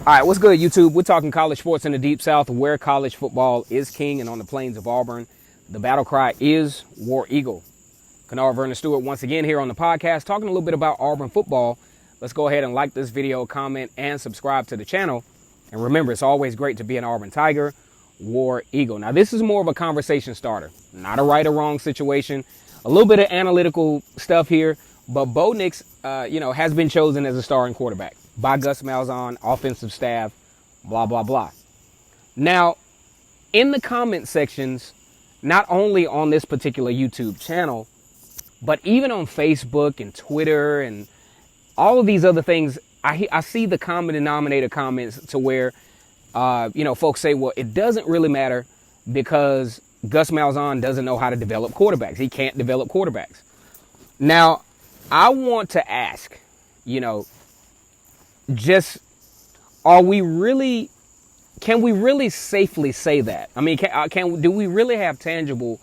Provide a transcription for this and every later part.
All right, what's good, YouTube? We're talking college sports in the Deep South, where college football is king, and on the plains of Auburn, the battle cry is War Eagle. Kennard Vernon Stewart once again here on the podcast, talking a little bit about Auburn football. Let's go ahead and like this video, comment, and subscribe to the channel. And remember, it's always great to be an Auburn Tiger, War Eagle. Now, this is more of a conversation starter, not a right or wrong situation. A little bit of analytical stuff here, but Bo Nix, has been chosen as a starting quarterback by Gus Malzahn, offensive staff, blah, blah, blah. Now, in the comment sections, not only on this particular YouTube channel, but even on Facebook and Twitter and all of these other things, I see the common denominator comments to where, folks say, well, it doesn't really matter because Gus Malzahn doesn't know how to develop quarterbacks. He can't develop quarterbacks. Now, I want to ask, can we really safely say that? I mean, do we really have tangible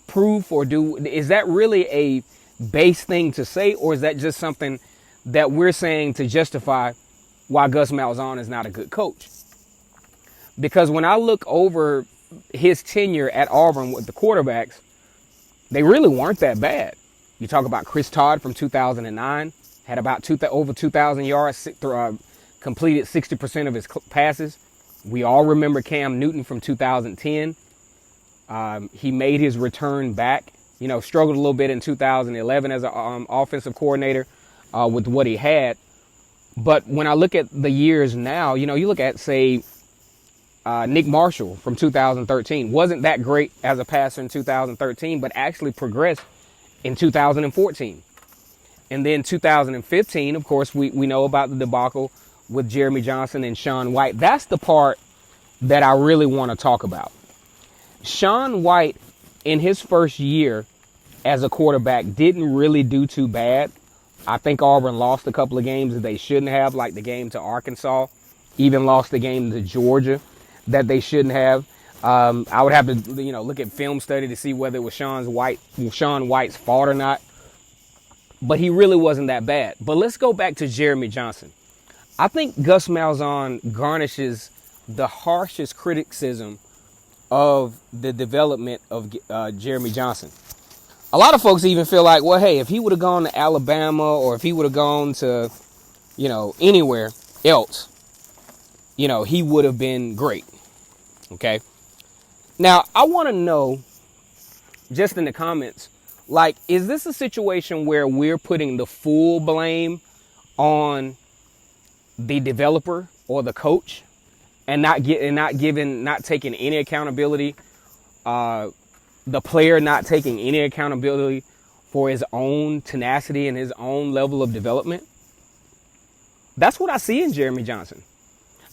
proof, or is that really a base thing to say, or is that just something that we're saying to justify why Gus Malzahn is not a good coach? Because when I look over his tenure at Auburn with the quarterbacks, they really weren't that bad. You talk about Chris Todd from 2009, had about over 2,000 yards, completed 60% of his passes. We all remember Cam Newton from 2010. He made his return back, struggled a little bit in 2011 as an offensive coordinator with what he had. But when I look at the years now, you look at, say, Nick Marshall from 2013. Wasn't that great as a passer in 2013, but actually progressed in 2014. And then 2015, of course, we know about the debacle with Jeremy Johnson and Sean White. That's the part that I really want to talk about. Sean White, in his first year as a quarterback, didn't really do too bad. I think Auburn lost a couple of games that they shouldn't have, like the game to Arkansas, even lost the game to Georgia that they shouldn't have. I would have to, look at film study to see whether it was Sean White's fault or not. But he really wasn't that bad. But let's go back to Jeremy Johnson. I think Gus Malzahn garnishes the harshest criticism of the development of Jeremy Johnson. A lot of folks even feel like, well, hey, if he would have gone to Alabama, or if he would have gone to, anywhere else, he would have been great. Okay. Now, I want to know, just in the comments, is this a situation where we're putting the full blame on the developer or the coach, and not taking any accountability, the player not taking any accountability for his own tenacity and his own level of development? That's what I see in Jeremy Johnson.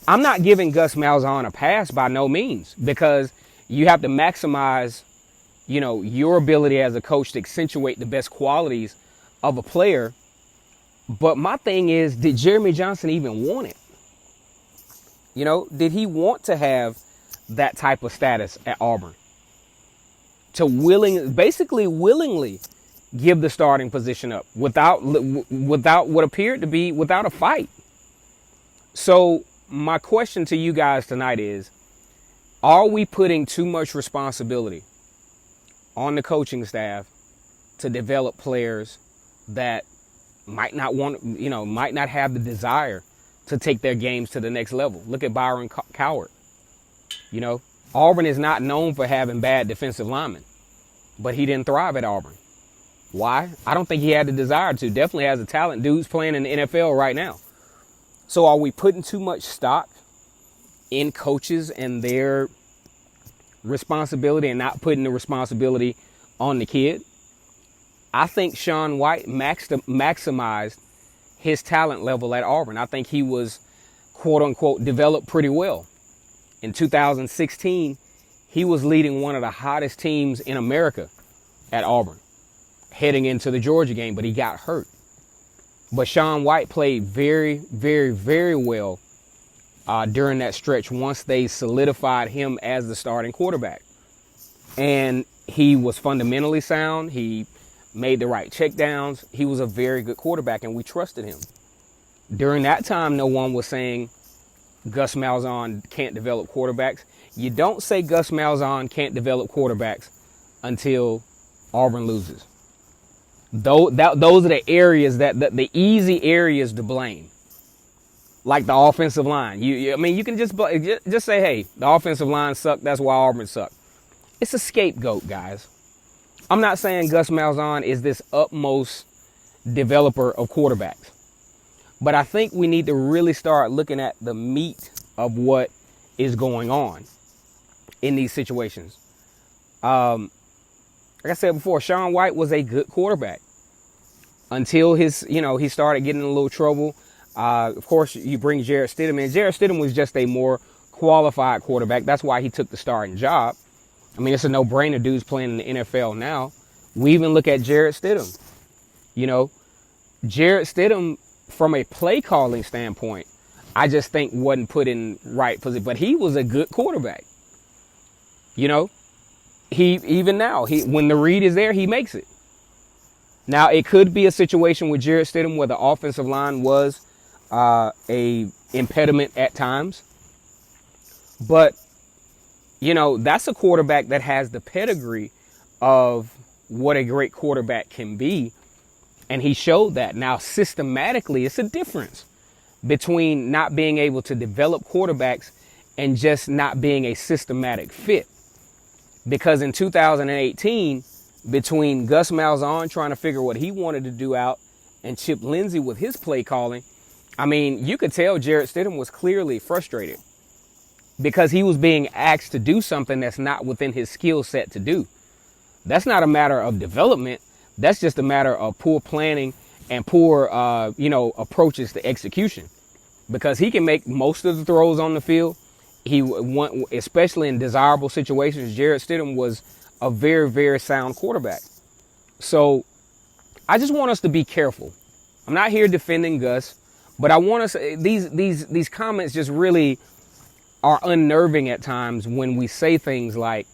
I'm not giving Gus Malzahn a pass by no means, because you have to maximize, your ability as a coach to accentuate the best qualities of a player. But my thing is, did Jeremy Johnson even want it? Did he want to have that type of status at Auburn? To willingly give the starting position up without what appeared to be without a fight. So my question to you guys tonight is, are we putting too much responsibility on the coaching staff to develop players that might not have the desire to take their games to the next level? Look at Byron Coward. Auburn is not known for having bad defensive linemen, but he didn't thrive at Auburn. Why? I don't think he had the desire to. Definitely has the talent. Dude's playing in the NFL right now. So are we putting too much stock in coaches and their responsibility and not putting the responsibility on the kid? I think Sean White maximized his talent level at Auburn. I think he was, quote unquote, developed pretty well. In 2016, he was leading one of the hottest teams in America at Auburn, heading into the Georgia game, but he got hurt. But Sean White played very, very, very well during that stretch once they solidified him as the starting quarterback. And he was fundamentally sound. He made the right checkdowns. He was a very good quarterback, and we trusted him. During that time, no one was saying Gus Malzahn can't develop quarterbacks. You don't say Gus Malzahn can't develop quarterbacks until Auburn loses. Those are the areas the easy areas to blame, like the offensive line. You can just say, hey, the offensive line sucked. That's why Auburn sucked. It's a scapegoat, guys. I'm not saying Gus Malzahn is this utmost developer of quarterbacks, but I think we need to really start looking at the meat of what is going on in these situations. Like I said before, Shaun White was a good quarterback until he started getting in a little trouble. Of course, you bring Jarrett Stidham in. Jarrett Stidham was just a more qualified quarterback. That's why he took the starting job. I mean, it's a no-brainer. Dude's playing in the NFL now. We even look at Jarrett Stidham. Jarrett Stidham, from a play calling standpoint, I just think wasn't put in right position. But he was a good quarterback. When the read is there, he makes it. Now, it could be a situation with Jarrett Stidham where the offensive line was a impediment at times. But, that's a quarterback that has the pedigree of what a great quarterback can be. And he showed that. Now, systematically, it's a difference between not being able to develop quarterbacks and just not being a systematic fit. Because in 2018, between Gus Malzahn trying to figure what he wanted to do out and Chip Lindsey with his play calling, I mean, you could tell Jarrett Stidham was clearly frustrated because he was being asked to do something that's not within his skill set to do. That's not a matter of development. That's just a matter of poor planning and poor, approaches to execution. Because he can make most of the throws on the field. Especially in desirable situations, Jarrett Stidham was a very, very sound quarterback. So I just want us to be careful. I'm not here defending Gus, but I want us, these comments just really are unnerving at times when we say things like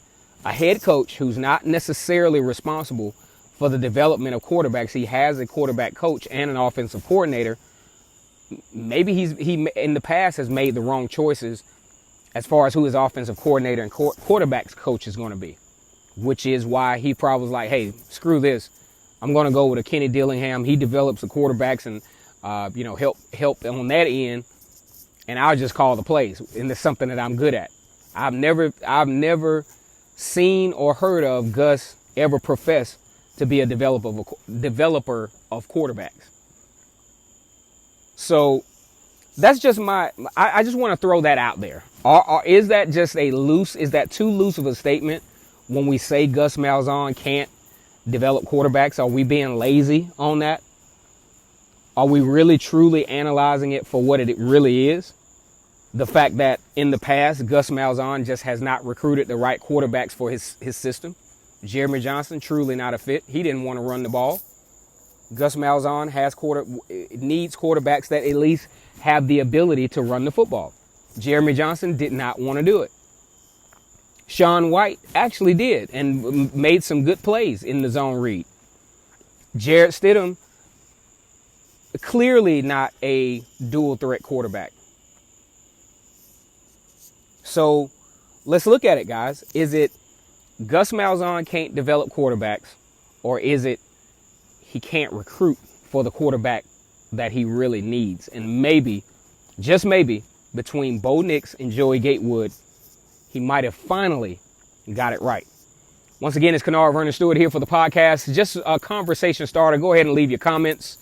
a head coach who's not necessarily responsible for the development of quarterbacks. He has a quarterback coach and an offensive coordinator. Maybe he in the past has made the wrong choices as far as who his offensive coordinator and quarterbacks coach is going to be, which is why he probably was like, hey, screw this. I'm going to go with a Kenny Dillingham. He develops the quarterbacks and, help on that end. And I'll just call the plays. And it's something that I'm good at. I've never seen or heard of Gus ever profess to be a developer of quarterbacks. So that's just I just want to throw that out there. Is that too loose of a statement when we say Gus Malzahn can't develop quarterbacks? Are we being lazy on that? Are we really truly analyzing it for what it really is? The fact that in the past, Gus Malzahn just has not recruited the right quarterbacks for his system. Jeremy Johnson, truly not a fit. He didn't want to run the ball. Gus Malzahn needs quarterbacks that at least have the ability to run the football. Jeremy Johnson did not want to do it. Shaun White actually did and made some good plays in the zone read. Jarrett Stidham, clearly not a dual threat quarterback. So let's look at it, guys. Is it Gus Malzahn can't develop quarterbacks, or is it he can't recruit for the quarterback that he really needs? And maybe, just maybe, between Bo Nix and Joey Gatewood, he might have finally got it right. Once again, it's Kennard Vernon Stewart here for the podcast. Just a conversation starter. Go ahead and leave your comments,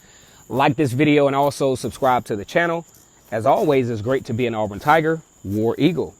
like this video, and also subscribe to the channel. As always, it's great to be an Auburn Tiger, War Eagle.